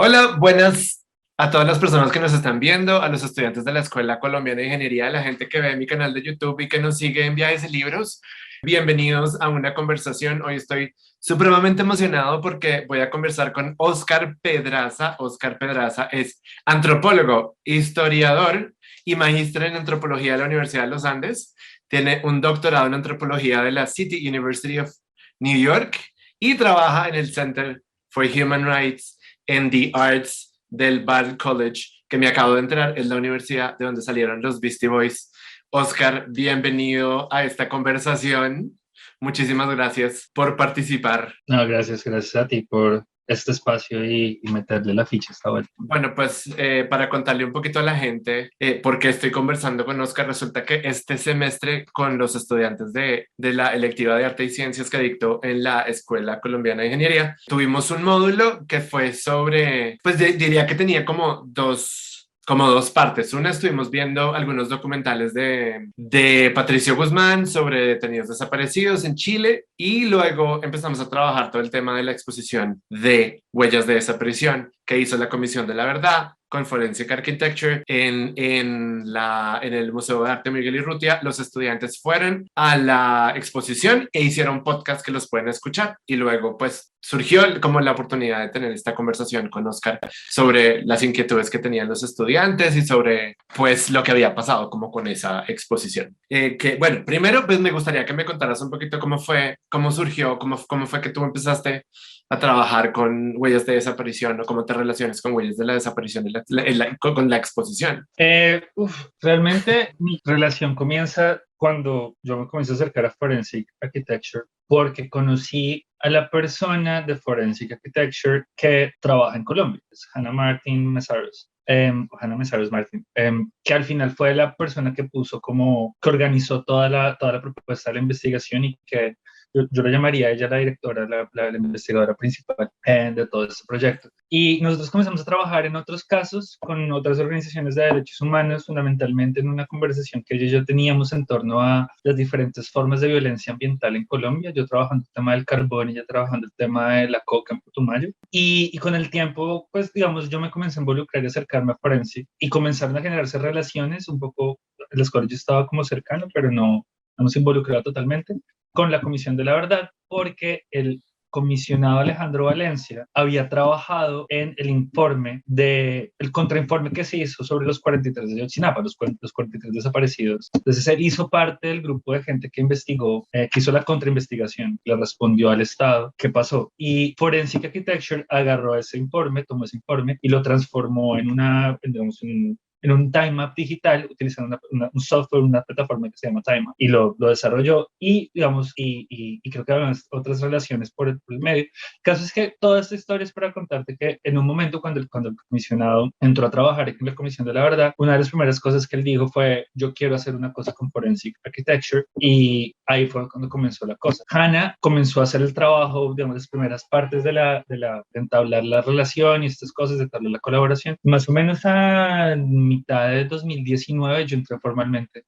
Hola, buenas a todas las personas que nos están viendo, a los estudiantes de la Escuela Colombiana de Ingeniería, a la gente que ve mi canal de YouTube y que nos sigue en Viajes y Libros. Bienvenidos a una conversación. Hoy estoy supremamente emocionado porque voy a conversar con Óscar Pedraza. Óscar Pedraza es antropólogo, historiador y magíster en antropología de la Universidad de los Andes. Tiene un doctorado en antropología de la City University of New York y trabaja en el Center for Human Rights en The Arts del Bard College, que me acabo de enterar es la universidad de donde salieron los Beastie Boys. Oscar, bienvenido a esta conversación. Muchísimas gracias por participar. No, gracias a ti por este espacio y meterle la ficha esta vuelta. Bueno, pues para contarle un poquito a la gente por qué estoy conversando con Oscar, resulta que este semestre con los estudiantes de la electiva de Arte y Ciencias que dictó en la Escuela Colombiana de Ingeniería, tuvimos un módulo que fue sobre, pues diría que tenía como dos partes. Una, estuvimos viendo algunos documentales de Patricio Guzmán sobre detenidos desaparecidos en Chile y luego empezamos a trabajar todo el tema de la exposición de huellas de desaparición que hizo la Comisión de la Verdad con Forensic Architecture en el Museo de Arte Miguel Urrutia. Los estudiantes fueron a la exposición e hicieron un podcast que los pueden escuchar y luego pues surgió como la oportunidad de tener esta conversación con Oscar sobre las inquietudes que tenían los estudiantes y sobre pues lo que había pasado como con esa exposición. Bueno, primero pues me gustaría que me contaras un poquito cómo fue, cómo surgió, cómo fue que tú empezaste a trabajar con huellas de desaparición o cómo te relacionas con huellas de la desaparición con la exposición. Realmente mi relación comienza cuando yo me comencé a acercar a Forensic Architecture porque conocí a la persona de Forensic Architecture que trabaja en Colombia, es Hannah Martin Mesaros. Hannah Mesaros Martin, que al final fue la persona que que organizó toda la propuesta de la investigación y que yo la llamaría a ella la directora, la investigadora principal de todo este proyecto. Y nosotros comenzamos a trabajar en otros casos con otras organizaciones de derechos humanos, fundamentalmente en una conversación que ella y yo teníamos en torno a las diferentes formas de violencia ambiental en Colombia. Yo trabajando el tema del carbón y ella trabajando el tema de la coca en Putumayo. Y con el tiempo, pues digamos, yo me comencé a involucrar y acercarme a Forensic y comenzaron a generarse relaciones un poco, las cuales yo estaba como cercano, pero no nos involucraba totalmente con la Comisión de la Verdad, porque el comisionado Alejandro Valencia había trabajado en el contrainforme que se hizo sobre los 43 de Ayotzinapa, los 43 desaparecidos. Entonces él hizo parte del grupo de gente que investigó, que hizo la contrainvestigación, le respondió al Estado qué pasó. Y Forensic Architecture agarró ese informe, tomó ese informe y lo transformó en un time map digital utilizando un software, una plataforma que se llama Time Map, y lo desarrolló y, digamos, y creo que hay otras relaciones por el medio. El caso es que toda esta historia es para contarte que en un momento cuando el comisionado entró a trabajar en la Comisión de la Verdad, una de las primeras cosas que él dijo fue, yo quiero hacer una cosa con Forensic Architecture, y ahí fue cuando comenzó la cosa. Hannah comenzó a hacer el trabajo, digamos, las primeras partes de entablar la relación y estas cosas, de entablar la colaboración. Más o menos a mitad de 2019 yo entré formalmente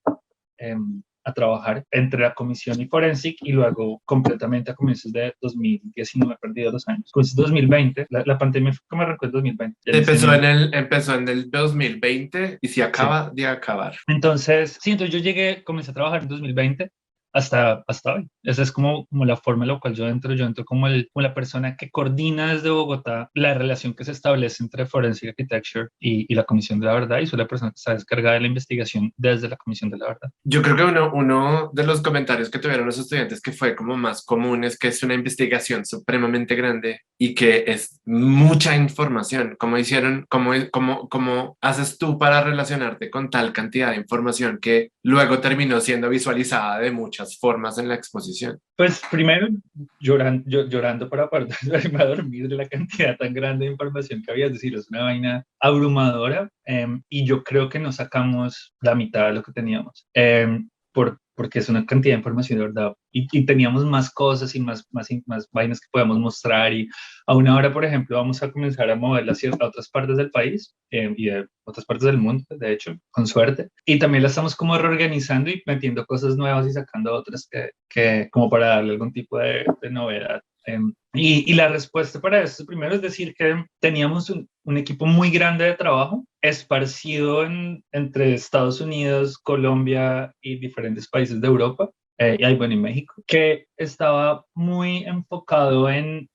a trabajar entre la comisión y Forensic y luego completamente a comienzos de 2019, perdido 2 años. Comienzos de 2020, la pandemia fue como arrancó en 2020. Empezó en el 2020 y se acaba de acabar. Entonces, sí, entonces yo comencé a trabajar en 2020 hasta hoy. Esa es como la forma en la cual yo entro como la persona que coordina desde Bogotá la relación que se establece entre Forensic Architecture y la Comisión de la Verdad, y soy la persona que está descargada de la investigación desde la Comisión de la Verdad. Yo creo que uno de los comentarios que tuvieron los estudiantes que fue como más común es que es una investigación supremamente grande y que es mucha información. ¿Cómo haces tú para relacionarte con tal cantidad de información que luego terminó siendo visualizada de muchas formas en la exposición? Pues primero llorando para poder irme a dormir de la cantidad tan grande de información que había, es decir, es una vaina abrumadora, y yo creo que no sacamos la mitad de lo que teníamos, porque es una cantidad de información de verdad, y teníamos más cosas y más vainas que podemos mostrar, y a una hora, por ejemplo, vamos a comenzar a moverla a otras partes del país, y de otras partes del mundo, de hecho, con suerte, y también la estamos como reorganizando y metiendo cosas nuevas y sacando otras que como para darle algún tipo de novedad. Y la respuesta para esto primero es decir que teníamos un equipo muy grande de trabajo esparcido entre Estados Unidos, Colombia y diferentes países de Europa, y bueno, y México, que estaba muy enfocado en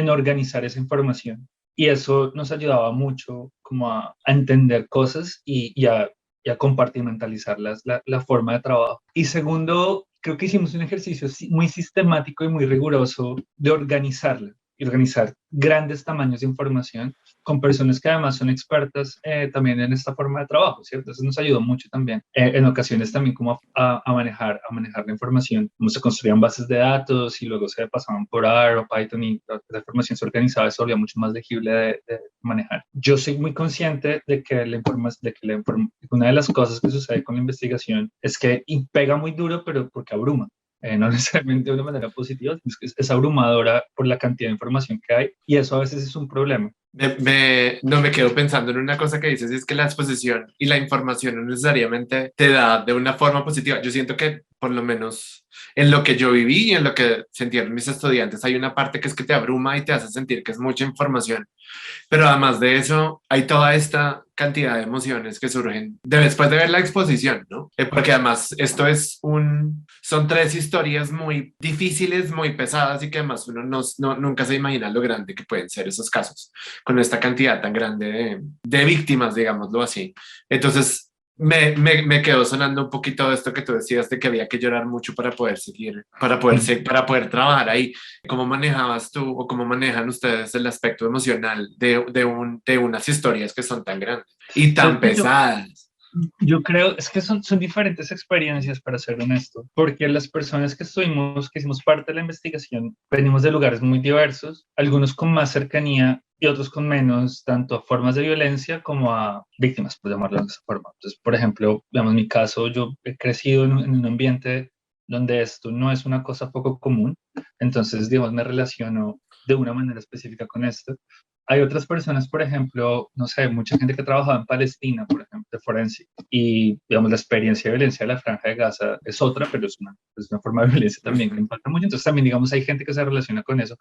organizar esa información. Y eso nos ayudaba mucho como a entender cosas y a compartimentalizar la forma de trabajo. Y segundo, creo que hicimos un ejercicio muy sistemático y muy riguroso de organizarla y organizar grandes tamaños de información con personas que además son expertas también en esta forma de trabajo, ¿cierto? Eso nos ayudó mucho también, en ocasiones también como a manejar la información, cómo se construían bases de datos y luego se pasaban por R o Python y la información se organizaba y se volvía mucho más legible de manejar. Yo soy muy consciente de que una de las cosas que sucede con la investigación es que pega muy duro, pero porque abruma. No necesariamente de una manera positiva, es abrumadora por la cantidad de información que hay y eso a veces es un problema. No me quedo pensando en una cosa que dices, es que la exposición y la información no necesariamente te da de una forma positiva. Yo siento que por lo menos en lo que yo viví y en lo que sintieron mis estudiantes, hay una parte que es que te abruma y te hace sentir que es mucha información. Pero además de eso, hay toda esta cantidad de emociones que surgen después de ver la exposición, ¿no? Porque además esto son tres historias muy difíciles, muy pesadas y que además uno nunca se imagina lo grande que pueden ser esos casos con esta cantidad tan grande de víctimas, digámoslo así. Entonces, me quedó sonando un poquito esto que tú decías de que había que llorar mucho para poder seguir, para poder trabajar ahí. ¿Cómo manejabas tú o cómo manejan ustedes el aspecto emocional de unas historias que son tan grandes y tan Pues pesadas? yo creo, es que son diferentes experiencias, para ser honesto, porque las personas que hicimos parte de la investigación, venimos de lugares muy diversos, algunos con más cercanía y otros con menos, tanto a formas de violencia como a víctimas, por llamarlo de esa forma. Entonces, por ejemplo, digamos, en mi caso, yo he crecido en un ambiente donde esto no es una cosa poco común, entonces, digamos, me relaciono de una manera específica con esto. Hay otras personas, por ejemplo, no sé, mucha gente que ha trabajado en Palestina, por ejemplo, de forense, y digamos la experiencia de violencia de la Franja de Gaza es otra, pero es una forma de violencia también que impacta mucho. Entonces también, digamos, hay gente que se relaciona con eso.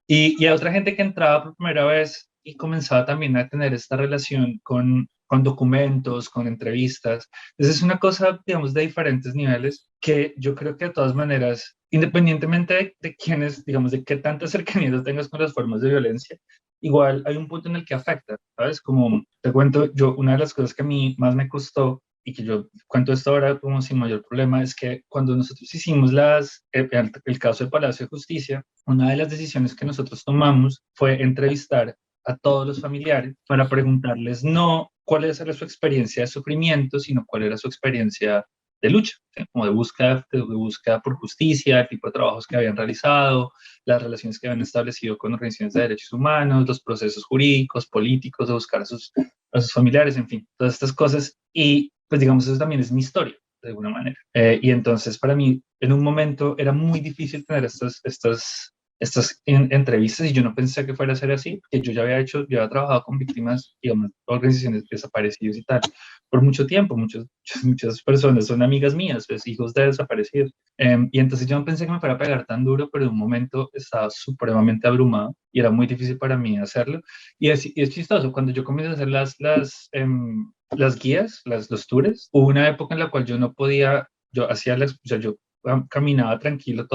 Y hay otra gente que entraba por primera vez y comenzaba también a tener esta relación con documentos, con entrevistas. Entonces es una cosa, digamos, de diferentes niveles que yo creo que de todas maneras, independientemente de quiénes, digamos, de qué tanta cercanía tú tengas con las formas de violencia, igual hay un punto en el que afecta, ¿sabes? Como te cuento, yo, una de las cosas que a mí más me costó y que yo cuento esto ahora como sin mayor problema, es que cuando nosotros hicimos el caso de Palacio de Justicia, una de las decisiones que nosotros tomamos fue entrevistar a todos los familiares para preguntarles no cuál era su experiencia de sufrimiento, sino cuál era su experiencia de lucha, ¿sí? Como de búsqueda por justicia, el tipo de trabajos que habían realizado, las relaciones que habían establecido con organizaciones de derechos humanos, los procesos jurídicos, políticos, de buscar a sus familiares, en fin, todas estas cosas. Y pues digamos, eso también es mi historia, de alguna manera. Y entonces para mí, en un momento, era muy difícil tener estas entrevistas y yo no pensé que fuera a ser así, porque yo había trabajado con víctimas, digamos, organizaciones desaparecidos y tal, por mucho tiempo, muchas personas son amigas mías, pues, hijos de desaparecidos. Y entonces yo no pensé que me fuera a pegar tan duro, pero en un momento estaba supremamente abrumado y era muy difícil para mí hacerlo. Y es chistoso, cuando yo comencé a hacer las guías, los tours, hubo una época en la cual yo no podía, yo hacía o sea, yo caminaba tranquilo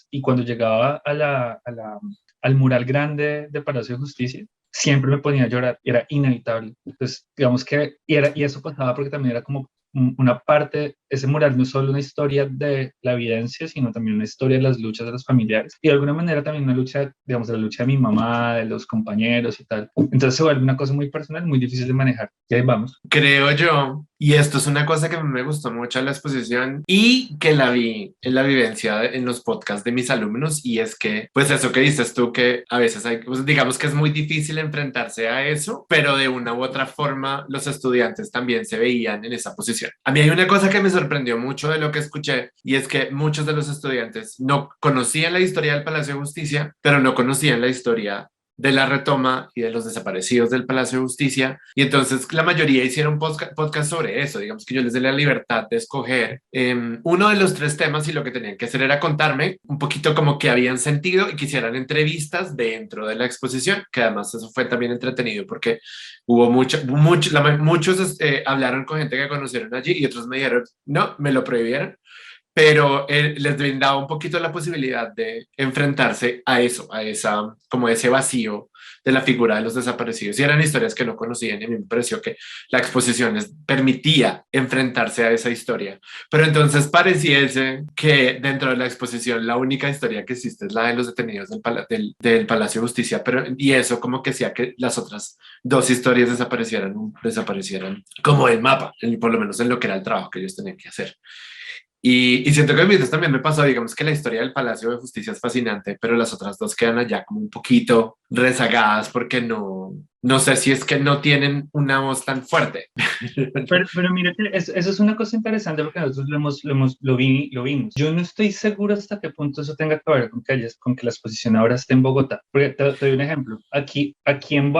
y cuando llegaba al mural grande de Palacio de Justicia, siempre me ponía a llorar, y era inevitable. Entonces, digamos que, y eso pasaba porque también era como una parte, ese mural no es solo una historia de la evidencia, sino también una historia de las luchas de los familiares y de alguna manera también una lucha, digamos, de la lucha de mi mamá, de los compañeros y tal. Entonces se vuelve una cosa muy personal, muy difícil de manejar. Y ahí vamos. Creo yo, y esto es una cosa que me gustó mucho en la exposición y que la vi en la vivencia en los podcasts de mis alumnos, y es que, pues eso que dices tú, que a veces hay, pues digamos que es muy difícil enfrentarse a eso, pero de una u otra forma los estudiantes también se veían en esa posición. A mí hay una cosa que me sorprendió mucho de lo que escuché, y es que muchos de los estudiantes no conocían la historia del Palacio de Justicia, pero no conocían la historia de la retoma y de los desaparecidos del Palacio de Justicia. Y entonces la mayoría hicieron podcast sobre eso. Digamos que yo les di la libertad de escoger uno de los tres temas y lo que tenían que hacer era contarme un poquito como que habían sentido y quisieran entrevistas dentro de la exposición, que además eso fue también entretenido porque hubo muchos hablaron con gente que conocieron allí y otros me dijeron, no, me lo prohibieron, pero les brindaba un poquito la posibilidad de enfrentarse a eso, a esa, como ese vacío de la figura de los desaparecidos. Y eran historias que no conocían y a mí me pareció que la exposición les permitía enfrentarse a esa historia. Pero entonces pareciese que dentro de la exposición la única historia que existe es la de los detenidos del Palacio de Justicia, pero, y eso como que hacía que las otras dos historias desaparecieran como el mapa, por lo menos en lo que era el trabajo que ellos tenían que hacer. Y siento que a mí también me pasó, digamos que la historia del Palacio de Justicia es fascinante, pero las otras dos quedan allá como un poquito rezagadas porque no sé si es que no tienen una voz tan fuerte. Pero mira que eso es una cosa interesante porque nosotros lo vimos. Yo no estoy seguro hasta qué punto eso tenga que ver con que la exposición ahora esté en Bogotá. Porque te doy un ejemplo. Aquí en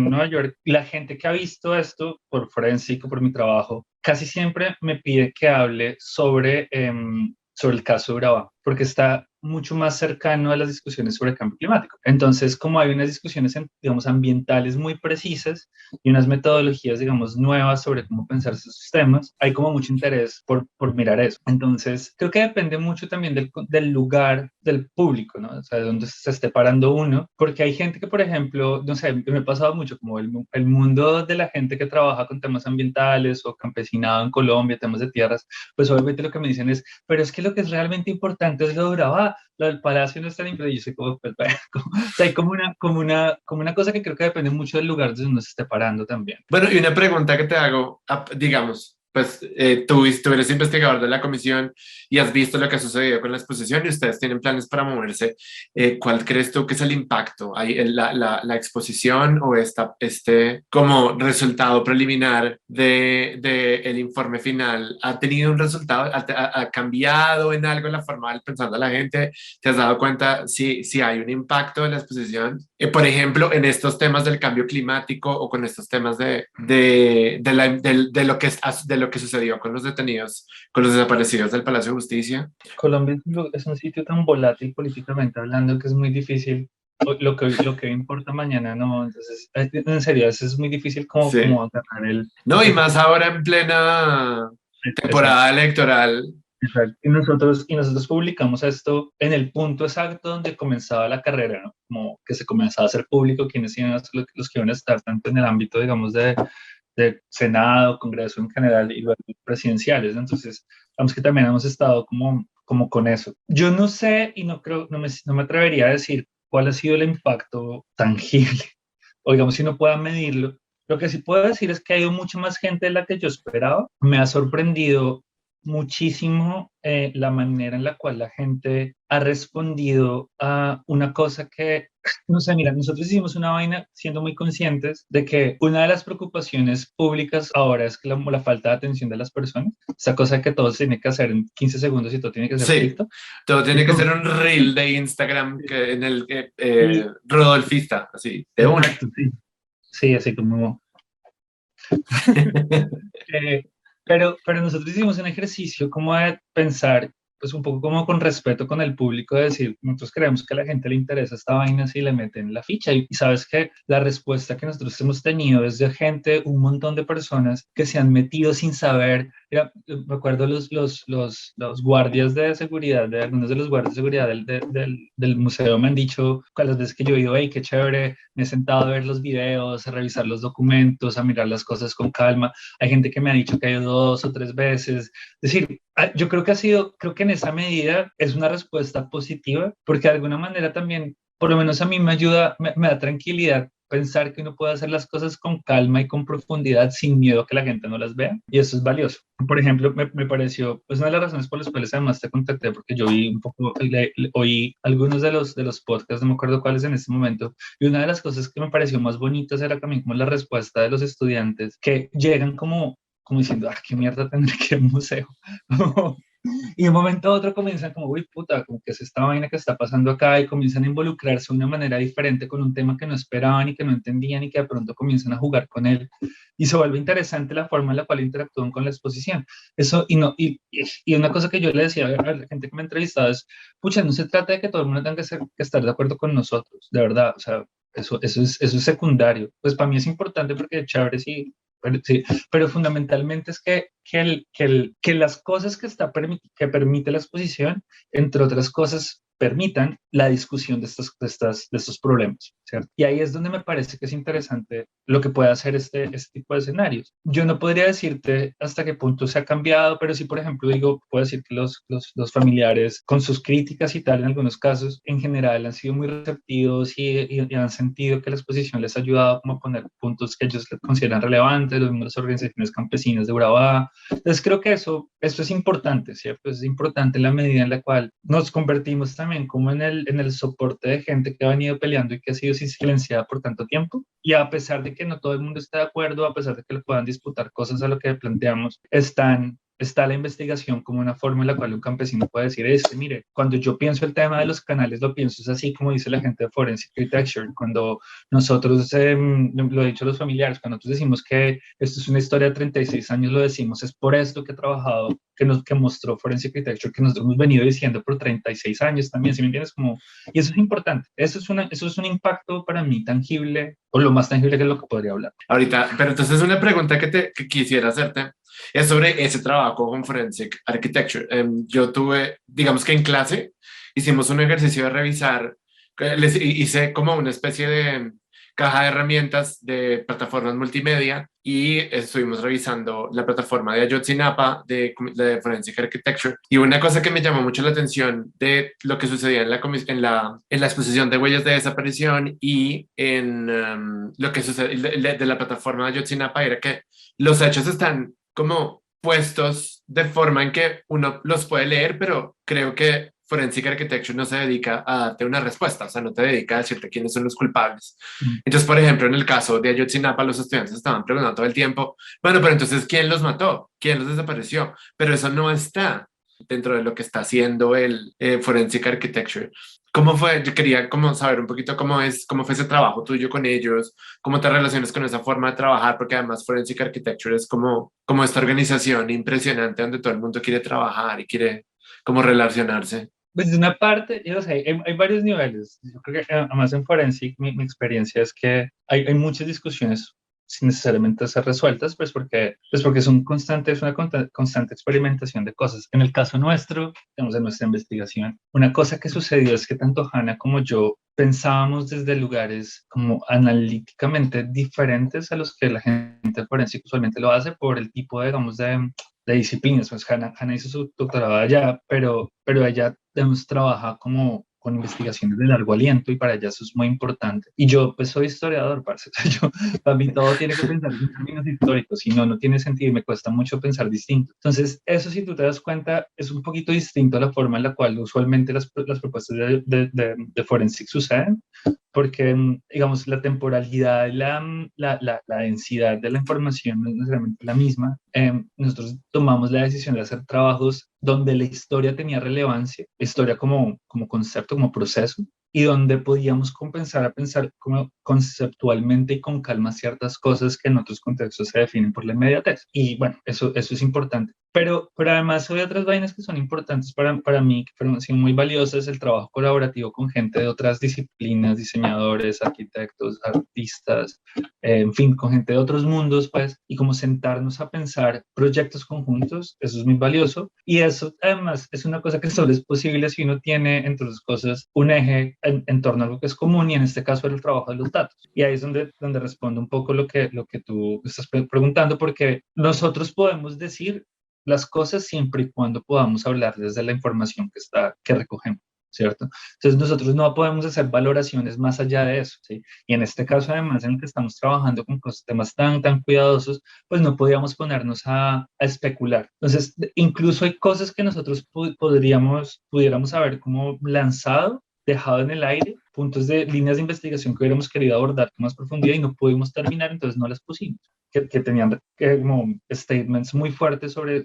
Nueva York, la gente que ha visto esto por forénsico, por mi trabajo, casi siempre me pide que hable sobre el caso de Urabá, porque está mucho más cercano a las discusiones sobre el cambio climático. Entonces, como hay unas discusiones, digamos, ambientales muy precisas y unas metodologías, digamos, nuevas sobre cómo pensar esos temas, hay como mucho interés por mirar eso. Entonces, creo que depende mucho también del lugar del público, ¿no? O sea, de dónde se esté parando uno, porque hay gente que, por ejemplo, no sé, me ha pasado mucho como el mundo de la gente que trabaja con temas ambientales o campesinado en Colombia, temas de tierras, pues obviamente lo que me dicen es, pero es que lo que es realmente importante es lo de Urabá, lo del palacio no es tan importante. Yo sé cómo, pues, bueno, o sea, hay como una cosa que creo que depende mucho del lugar donde uno se esté parando también. Bueno, y una pregunta que te hago, digamos, pues tú eres investigador de la comisión y has visto lo que ha sucedido con la exposición y ustedes tienen planes para moverse. ¿Cuál crees tú que es el impacto? ¿Hay la exposición o este como resultado preliminar de el informe final ha tenido un resultado, ha cambiado en algo la forma de pensar de la gente? ¿Te has dado cuenta si hay un impacto de la exposición? Por ejemplo, en estos temas del cambio climático o con estos temas de lo que sucedió con los detenidos, con los desaparecidos del Palacio de Justicia. Colombia es un sitio tan volátil políticamente hablando que es muy difícil. Lo que importa mañana, no. Entonces, en serio, eso es muy difícil como Sí. agarrar No, y más ahora en plena Exacto. temporada electoral. Exacto. Y nosotros publicamos esto en el punto exacto donde comenzaba la carrera, ¿no? Como que se comenzaba a hacer público quiénes iban a ser los que iban a estar tanto en el ámbito, digamos, de Senado, Congreso en general y luego presidenciales, ¿no? Entonces, digamos que también hemos estado como con eso. Yo no sé y no creo, no me atrevería a decir cuál ha sido el impacto tangible, o digamos, si no pueda medirlo. Lo que sí puedo decir es que ha ido mucha más gente de la que yo esperaba. Me ha sorprendido muchísimo la manera en la cual la gente ha respondido a una cosa que, no sé, mira, nosotros hicimos una vaina siendo muy conscientes de que una de las preocupaciones públicas ahora es que la falta de atención de las personas, esa cosa que todo se tiene que hacer en 15 segundos y todo tiene que ser Sí, TikTok. todo tiene que ser Entonces, un reel de Instagram en el que y, Rodolfista, así, de una. exacto, sí, sí, así como Eh, pero nosotros hicimos un ejercicio como de pensar, pues un poco como con respeto con el público, de decir, nosotros creemos que a la gente le interesa esta vaina si le meten la ficha. Y sabes que la respuesta que nosotros hemos tenido es de gente, un montón de personas que se han metido sin saber. Mira, me acuerdo los guardias de seguridad, de algunos de los guardias de seguridad del museo me han dicho, a las veces que yo he ido, hey, qué chévere, me he sentado a ver los videos, a revisar los documentos, a mirar las cosas con calma. Hay gente que me ha dicho que ha ido 2 o 3 veces. Es decir, yo creo que en esa medida es una respuesta positiva, porque de alguna manera también, por lo menos a mí me ayuda, me da tranquilidad pensar que uno puede hacer las cosas con calma y con profundidad sin miedo a que la gente no las vea, y eso es valioso. Por ejemplo, me pareció, pues una de las razones por las cuales además te contacté, porque yo vi un poco, oí algunos de los podcasts, no me acuerdo cuáles en este momento, y una de las cosas que me pareció más bonitas era también como la respuesta de los estudiantes que llegan como diciendo, ah, qué mierda tendré que ir a un museo. Y de un momento a otro comienzan como, uy, puta, como que es esta vaina que está pasando acá y comienzan a involucrarse de una manera diferente con un tema que no esperaban y que no entendían y que de pronto comienzan a jugar con él. Y se vuelve interesante la forma en la cual interactúan con la exposición. Eso, y una cosa que yo le decía a la gente que me entrevistaba es, pucha, no se trata de que todo el mundo tenga que estar de acuerdo con nosotros, de verdad, o sea, eso es secundario. Pues para mí es importante porque chévere sí, pero fundamentalmente es que las cosas que permite la exposición, entre otras cosas, permitan la discusión de estos problemas, ¿cierto? Y ahí es donde me parece que es interesante lo que puede hacer este tipo de escenarios. Yo no podría decirte hasta qué punto se ha cambiado, pero sí, por ejemplo, puedo decir que los familiares, con sus críticas y tal, en algunos casos, en general han sido muy receptivos y han sentido que la exposición les ha ayudado como a poner puntos que ellos consideran relevantes, los mismos organizaciones campesinas de Urabá. Entonces creo que eso es importante, ¿cierto? Es importante en la medida en la cual nos convertimos también como en el soporte de gente que ha venido peleando y que ha sido silenciada por tanto tiempo. Y a pesar de que no todo el mundo está de acuerdo, a pesar de que le puedan disputar cosas a lo que planteamos, está la investigación como una forma en la cual un campesino puede decir, mire, cuando yo pienso el tema de los canales, lo pienso es así como dice la gente de Forensic Architecture, cuando nosotros, lo he dicho a los familiares, cuando nosotros decimos que esto es una historia de 36 años, lo decimos, es por esto que he trabajado, que mostró Forensic Architecture, que nosotros hemos venido diciendo por 36 años también, ¿sí me entiendes? Y eso es importante, eso es un impacto para mí tangible, o lo más tangible que es lo que podría hablar. Ahorita, pero entonces una pregunta que quisiera hacerte es sobre ese trabajo con Forensic Architecture. Yo tuve, digamos que en clase, hicimos un ejercicio de revisar, hice como una especie de caja de herramientas de plataformas multimedia y estuvimos revisando la plataforma de Ayotzinapa de Forensic Architecture. Y una cosa que me llamó mucho la atención de lo que sucedía en la exposición de huellas de desaparición y en lo que sucede de la plataforma de Ayotzinapa era que los hechos están como puestos de forma en que uno los puede leer, pero creo que Forensic Architecture no se dedica a darte una respuesta, o sea, no te dedica a decirte quiénes son los culpables. Entonces, por ejemplo, en el caso de Ayotzinapa, los estudiantes estaban preguntando todo el tiempo, bueno, pero entonces, ¿quién los mató? ¿Quién los desapareció? Pero eso no está dentro de lo que está haciendo el Forensic Architecture. ¿Cómo fue? Yo quería como saber un poquito cómo fue ese trabajo tuyo con ellos, cómo te relacionas con esa forma de trabajar, porque además Forensic Architecture es como esta organización impresionante donde todo el mundo quiere trabajar y quiere como relacionarse. Pues de una parte, yo sé, hay varios niveles. Yo creo que además en Forensic mi experiencia es que hay muchas discusiones sin necesariamente ser resueltas, pues porque es una constante experimentación de cosas. En el caso nuestro, digamos, en nuestra investigación, una cosa que sucedió es que tanto Hannah como yo pensábamos desde lugares como analíticamente diferentes a los que la gente forense usualmente lo hace por el tipo, digamos, de disciplinas. Pues Hannah hizo su doctorado allá, pero ella trabaja como con investigaciones de largo aliento y para ella eso es muy importante. Y yo pues soy historiador, parce. Para mí todo tiene que pensar en términos históricos, si no, no tiene sentido y me cuesta mucho pensar distinto. Entonces, eso si tú te das cuenta es un poquito distinto a la forma en la cual usualmente las propuestas de Forensic suceden, porque, digamos, la temporalidad y la densidad de la información no es necesariamente la misma. Nosotros tomamos la decisión de hacer trabajos donde la historia tenía relevancia, la historia como concepto, como proceso, y donde podíamos compensar a pensar como conceptualmente y con calma ciertas cosas que en otros contextos se definen por la inmediatez. Y bueno, eso es importante. Pero además hay otras vainas que son importantes para mí, que fueron sido muy valiosas, el trabajo colaborativo con gente de otras disciplinas, diseñadores, arquitectos, artistas, en fin, con gente de otros mundos, pues, y como sentarnos a pensar proyectos conjuntos, eso es muy valioso. Y eso además es una cosa que solo es posible si uno tiene, entre otras cosas, un eje en torno a algo que es común, y en este caso era el trabajo de los datos. Y ahí es donde respondo un poco lo que tú estás preguntando, porque nosotros podemos decir las cosas siempre y cuando podamos hablar desde la información que recogemos, ¿cierto? Entonces nosotros no podemos hacer valoraciones más allá de eso, ¿sí? Y en este caso además en el que estamos trabajando con temas tan cuidadosos, pues no podíamos ponernos a especular. Entonces incluso hay cosas que nosotros pudiéramos haber como lanzado, dejado en el aire, puntos de líneas de investigación que hubiéramos querido abordar con más profundidad y no pudimos terminar, entonces no las pusimos, que tenían como statements muy fuertes sobre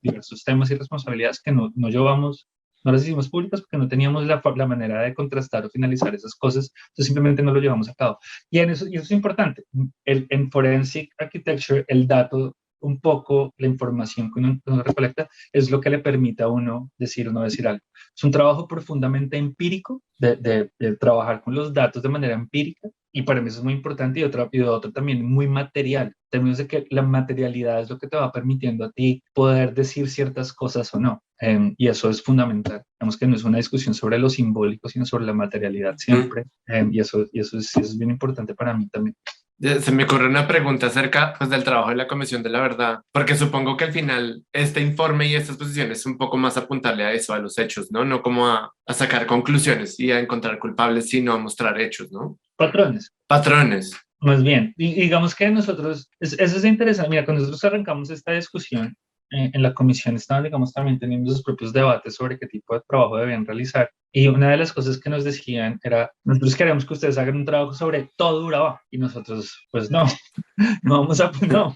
diversos temas y responsabilidades que no llevamos, no las hicimos públicas porque no teníamos la manera de contrastar o finalizar esas cosas, entonces simplemente no lo llevamos a cabo. Y eso es importante. En Forensic Architecture, el dato, un poco la información que uno recolecta, es lo que le permite a uno decir o no decir algo. Es un trabajo profundamente empírico, de trabajar con los datos de manera empírica, y para mí eso es muy importante, y otro también muy material, en términos de que la materialidad es lo que te va permitiendo a ti poder decir ciertas cosas o no. Y eso es fundamental. Digamos que no es una discusión sobre lo simbólico, sino sobre la materialidad siempre. Eso es bien importante para mí también. Se me ocurre una pregunta acerca pues, del trabajo de la Comisión de la Verdad, porque supongo que al final este informe y esta exposición es un poco más apuntarle a eso, a los hechos, ¿no? No como a sacar conclusiones y a encontrar culpables, sino a mostrar hechos, ¿no? Patrones. Patrones. Más bien, y digamos que nosotros, eso es interesante, mira, cuando nosotros arrancamos esta discusión, en la comisión estaban, digamos, también teniendo sus propios debates sobre qué tipo de trabajo debían realizar. Y una de las cosas que nos decían era, nosotros queremos que ustedes hagan un trabajo sobre todo Urabá. Y nosotros, pues no, no vamos a, no.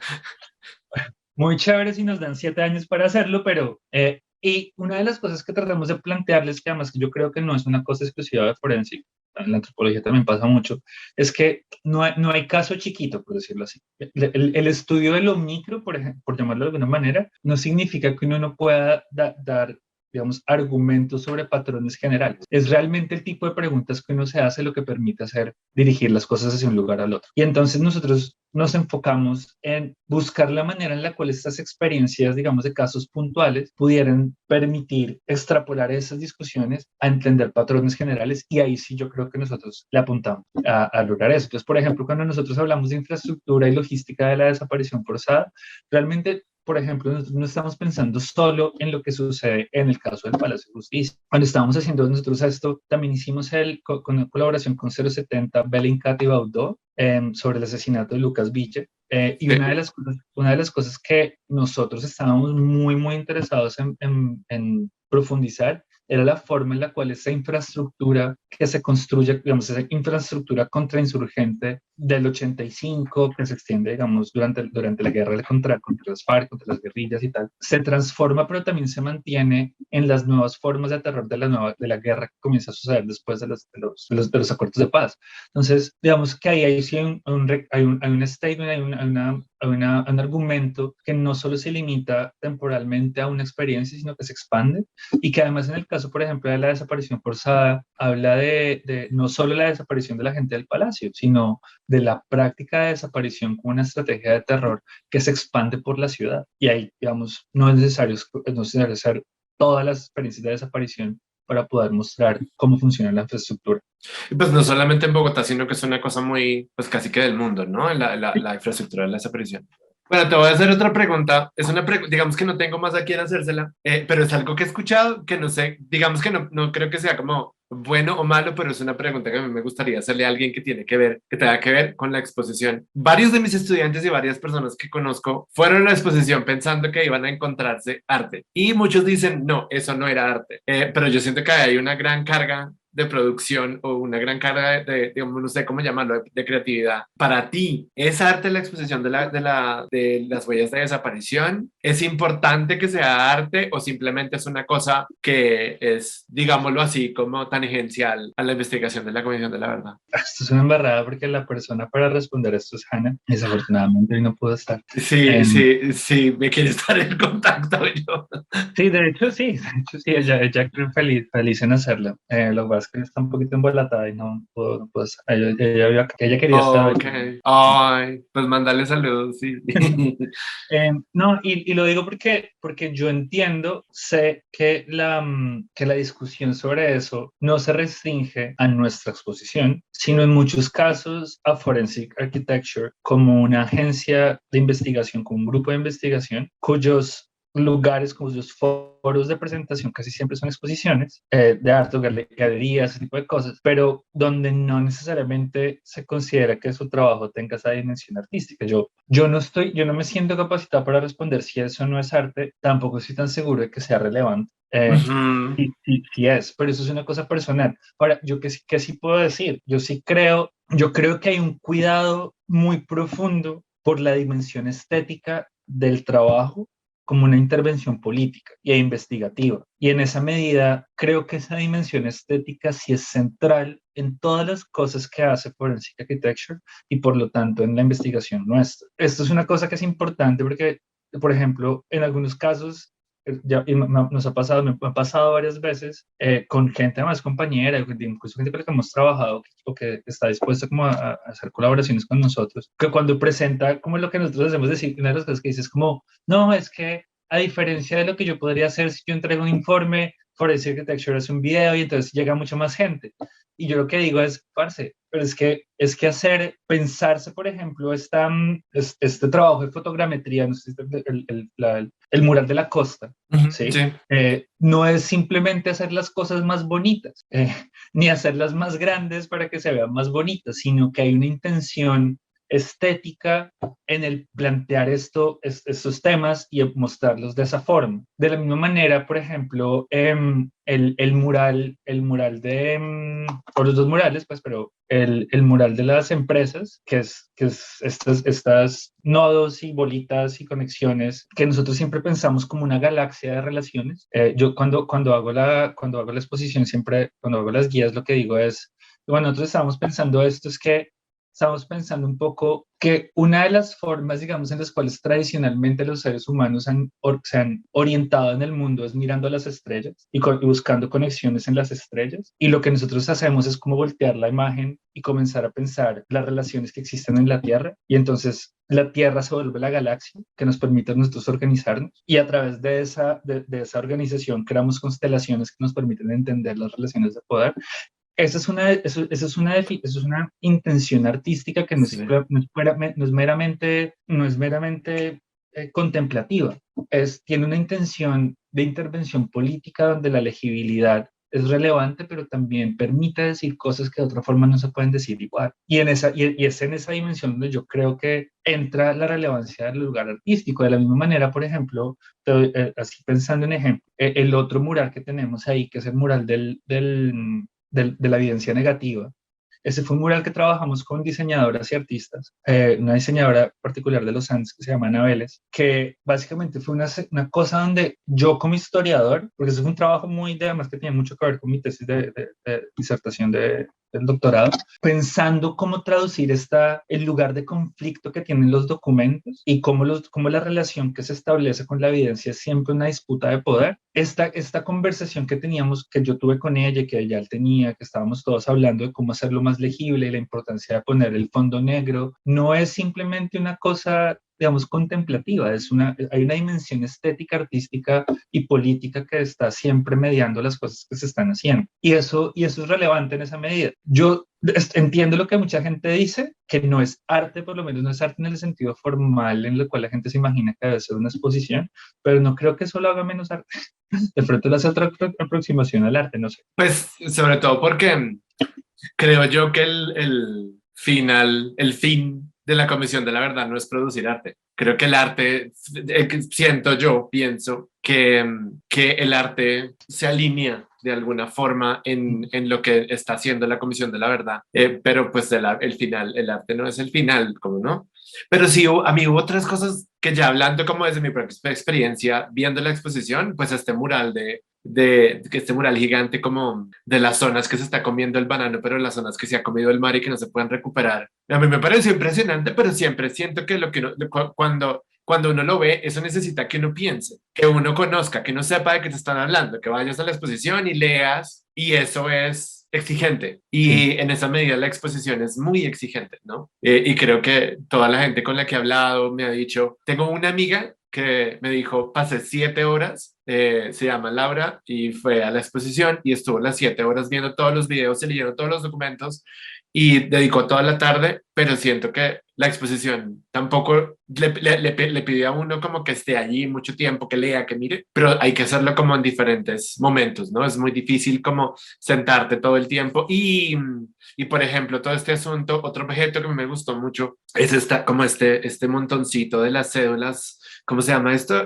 Muy chévere si nos dan 7 años para hacerlo, pero... y una de las cosas que tratamos de plantearles, que además que yo creo que no es una cosa exclusiva de Forensic, en la antropología también pasa mucho, es que no hay caso chiquito, por decirlo así. El estudio de lo micro, por ejemplo, por llamarlo de alguna manera, no significa que uno no pueda dar, digamos, argumentos sobre patrones generales. Es realmente el tipo de preguntas que uno se hace lo que permite dirigir las cosas hacia un lugar al otro. Y entonces nosotros nos enfocamos en buscar la manera en la cual estas experiencias, digamos, de casos puntuales, pudieran permitir extrapolar esas discusiones a entender patrones generales, y ahí sí yo creo que nosotros le apuntamos a lograr eso. Entonces, por ejemplo, cuando nosotros hablamos de infraestructura y logística de la desaparición forzada, realmente, por ejemplo, nosotros no estamos pensando solo en lo que sucede en el caso del Palacio de Justicia. Cuando estábamos haciendo nosotros esto, también hicimos con una colaboración con 070, Bellingcat y Baudot, sobre el asesinato de Lucas Villa. Y una de las cosas que nosotros estábamos muy, muy interesados en profundizar era la forma en la cual esa infraestructura que se construye, digamos, esa infraestructura contrainsurgente del 85, que se extiende, digamos, durante la guerra contra las FARC, contra las guerrillas y tal, se transforma, pero también se mantiene en las nuevas formas de terror de la guerra que comienza a suceder después de los acuerdos de paz. Entonces, digamos que ahí sí hay un statement, hay un argumento que no solo se limita temporalmente a una experiencia, sino que se expande, y que además en el caso, por ejemplo, de la desaparición forzada, habla de no solo la desaparición de la gente del palacio, sino de la práctica de desaparición como una estrategia de terror que se expande por la ciudad. Y ahí, digamos, no es necesario hacer todas las experiencias de desaparición para poder mostrar cómo funciona la infraestructura. Y pues no solamente en Bogotá, sino que es una cosa muy, pues casi que del mundo, ¿no? La infraestructura de la desaparición. Bueno, te voy a hacer otra pregunta. Es una pregunta, digamos que no tengo más a quién hacérsela, pero es algo que he escuchado que no sé, digamos que no creo que sea como bueno o malo, pero es una pregunta que a mí me gustaría hacerle a alguien que que tenga que ver con la exposición. Varios de mis estudiantes y varias personas que conozco fueron a la exposición pensando que iban a encontrarse arte, y muchos dicen, no, eso no era arte. Pero yo siento que hay una gran carga de producción o una gran carga digamos, no sé cómo llamarlo, de creatividad. Para ti, ¿es arte la exposición de las huellas de desaparición? ¿Es importante que sea arte o simplemente es una cosa que es, digámoslo así, como tangencial a la investigación de la Comisión de la Verdad? Esto es una embarrada porque la persona para responder esto es Hannah. Desafortunadamente hoy no pudo estar. Sí, sí, sí, me quiere estar en contacto yo. Sí, de hecho sí, ella creo feliz en hacerlo. Lo que pasa es que está un poquito embolatada y no pudo, pues, ella quería estar hoy. Ok, ay, pues mándale saludos, sí. No, y lo digo porque yo entiendo, sé que la discusión sobre eso no se restringe a nuestra exposición, sino en muchos casos a Forensic Architecture como una agencia de investigación, como un grupo de investigación cuyos lugares, cuyos foros de presentación casi siempre son exposiciones de arte, galerías, ese tipo de cosas, pero donde no necesariamente se considera que su trabajo tenga esa dimensión artística. Yo no me siento capacitado para responder si eso no es arte, tampoco estoy tan seguro de que sea relevante. Ujú. Sí es, pero eso es una cosa personal. Ahora, yo que sí puedo decir, yo creo que hay un cuidado muy profundo por la dimensión estética del trabajo como una intervención política e investigativa. Y en esa medida, creo que esa dimensión estética sí es central en todas las cosas que hace Forensic Architecture y por lo tanto en la investigación nuestra. Esto es una cosa que es importante porque, por ejemplo, en algunos casos, nos ha pasado, me ha pasado varias veces con gente más compañera, incluso gente con la que hemos trabajado o que está dispuesta como a hacer colaboraciones con nosotros, que cuando presenta como lo que nosotros hacemos, decir, una de las cosas que dice es como, no, es que a diferencia de lo que yo podría hacer si yo entrego un informe, Forensic Architecture es un video y entonces llega mucha más gente. Y yo lo que digo es, parce, pero es que pensarse, por ejemplo, este trabajo de fotogrametría, no sé, el mural de la costa, ¿sí? Sí. No es simplemente hacer las cosas más bonitas, ni hacerlas más grandes para que se vean más bonitas, sino que hay una intención estética en el plantear estos temas y mostrarlos de esa forma. De la misma manera, por ejemplo, el mural de, o los dos murales, pues, pero el mural de las empresas, que es estas nodos y bolitas y conexiones que nosotros siempre pensamos como una galaxia de relaciones. Yo cuando hago la exposición, siempre cuando hago las guías, lo que digo es, bueno, nosotros estamos pensando esto, es que estamos pensando un poco que una de las formas, digamos, en las cuales tradicionalmente los seres humanos se han orientado en el mundo es mirando a las estrellas y buscando conexiones en las estrellas. Y lo que nosotros hacemos es como voltear la imagen y comenzar a pensar las relaciones que existen en la Tierra. Y entonces la Tierra se vuelve la galaxia que nos permite a nosotros organizarnos. Y a través de esa organización creamos constelaciones que nos permiten entender las relaciones de poder. Esa es una intención artística que Sí. no es meramente contemplativa. Tiene una intención de intervención política donde la legibilidad es relevante, pero también permite decir cosas que de otra forma no se pueden decir igual. Y es en esa dimensión donde yo creo que entra la relevancia del lugar artístico. De la misma manera, por ejemplo, así pensando en ejemplo, el otro mural que tenemos ahí, que es el mural de la evidencia negativa. Ese fue un mural que trabajamos con diseñadoras y artistas, una diseñadora particular de Los Andes que se llama Ana Vélez, que básicamente fue una cosa donde yo como historiador, porque ese fue un trabajo además que tenía mucho que ver con mi tesis de disertación del doctorado, pensando cómo traducir el lugar de conflicto que tienen los documentos y cómo la relación que se establece con la evidencia es siempre una disputa de poder. Esta conversación que teníamos, que yo tuve con ella y que ella tenía, que estábamos todos hablando de cómo hacerlo más legible y la importancia de poner el fondo negro, no es simplemente una cosa, digamos, contemplativa, hay una dimensión estética, artística y política que está siempre mediando las cosas que se están haciendo. Y eso es relevante en esa medida. Yo entiendo lo que mucha gente dice, que no es arte, por lo menos no es arte en el sentido formal en el cual la gente se imagina que debe ser una exposición, pero no creo que eso lo haga menos arte. De pronto le hace otra aproximación al arte, no sé. Pues sobre todo porque creo yo que el fin de la Comisión de la Verdad no es producir arte. Creo que el arte, pienso que el arte se alinea de alguna forma en lo que está haciendo la Comisión de la Verdad, pero pues el arte no es el final, como no. Pero sí, a mí hubo otras cosas que ya hablando como desde mi propia experiencia, viendo la exposición, pues este mural gigante como de las zonas que se está comiendo el banano, pero las zonas que se ha comido el mar y que no se pueden recuperar. A mí me pareció impresionante, pero siempre siento que cuando uno lo ve, eso necesita que uno piense, que uno conozca, que uno sepa de qué te están hablando, que vayas a la exposición y leas, y eso es exigente. Y Sí. en esa medida la exposición es muy exigente, ¿no? Y creo que toda la gente con la que he hablado me ha dicho, tengo una amiga que me dijo, pasé 7 horas, se llama Laura, y fue a la exposición y estuvo las 7 horas viendo todos los videos, se leyeron todos los documentos y dedicó toda la tarde, pero siento que la exposición tampoco le pide a uno como que esté allí mucho tiempo, que lea, que mire, pero hay que hacerlo como en diferentes momentos, ¿no? Es muy difícil como sentarte todo el tiempo y por ejemplo, todo este asunto, otro objeto que me gustó mucho es como este montoncito de las cédulas. ¿Cómo se llama esto?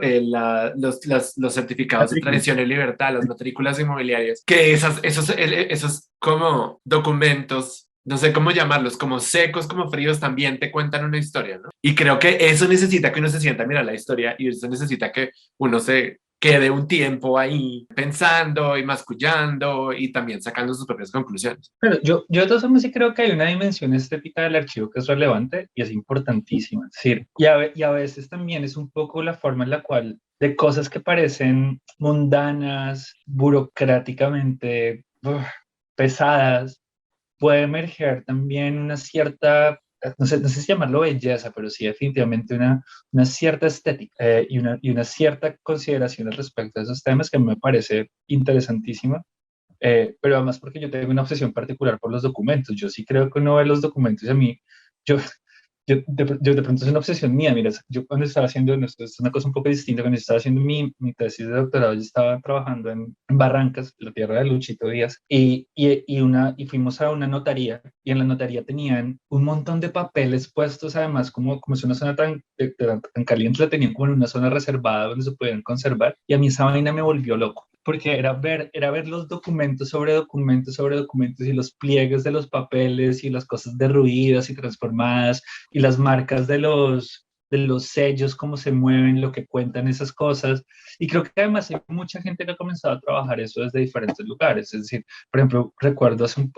Los certificados de tradición y libertad, las matrículas inmobiliarias, que esos como documentos no sé cómo llamarlos, como secos, como fríos, también te cuentan una historia, ¿no? Y creo que eso necesita que uno se sienta a mirar la historia y eso necesita que uno se quede un tiempo ahí pensando y mascullando y también sacando sus propias conclusiones. Pero yo de todas formas sí creo que hay una dimensión estética del archivo que es relevante y es importantísima. Es decir, y a veces también es un poco la forma en la cual de cosas que parecen mundanas, burocráticamente pesadas, puede emerger también una cierta, no sé si llamarlo belleza, pero sí definitivamente una cierta estética y una cierta consideración al respecto de esos temas que me parece interesantísima. Pero además porque yo tengo una obsesión particular por los documentos. Yo sí creo que uno ve los documentos y a mí, yo, yo de pronto es una obsesión mía. Mira, yo cuando estaba haciendo, no, esto es una cosa un poco distinta, cuando estaba haciendo mi tesis de doctorado, yo estaba trabajando en Barrancas, la tierra de Luchito Díaz, y fuimos a una notaría, y en la notaría tenían un montón de papeles puestos, además, como es una zona tan caliente, la tenían como en una zona reservada donde se podían conservar, y a mí esa vaina me volvió loco porque era ver los documentos sobre documentos sobre documentos y los pliegues de los papeles y las cosas derruidas y transformadas y las marcas de los sellos, cómo se mueven, lo que cuentan esas cosas. Y creo que además hay mucha gente que ha comenzado a trabajar eso desde diferentes lugares. Es decir, por ejemplo, recuerdo hace un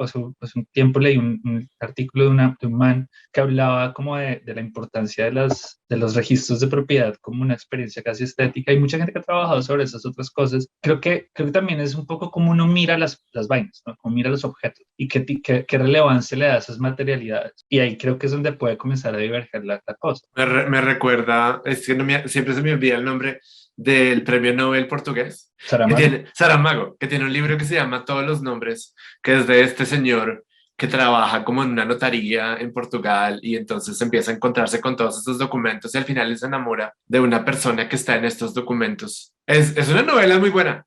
tiempo leí un artículo de un man que hablaba como de la importancia de los registros de propiedad como una experiencia casi estética. Hay mucha gente que ha trabajado sobre esas otras cosas. Creo que también es un poco como uno mira las vainas, ¿no? Como mira los objetos y qué relevancia le da a esas materialidades. Y ahí creo que es donde puede comenzar a diverger la cosa. Me recuerda, es que siempre se me olvida el nombre del premio Nobel portugués, que Saramago. tiene, Saramago, que tiene un libro que se llama Todos los nombres, que es de este señor que trabaja como en una notaría en Portugal y entonces empieza a encontrarse con todos estos documentos y al final se enamora de una persona que está en estos documentos. Es una novela muy buena,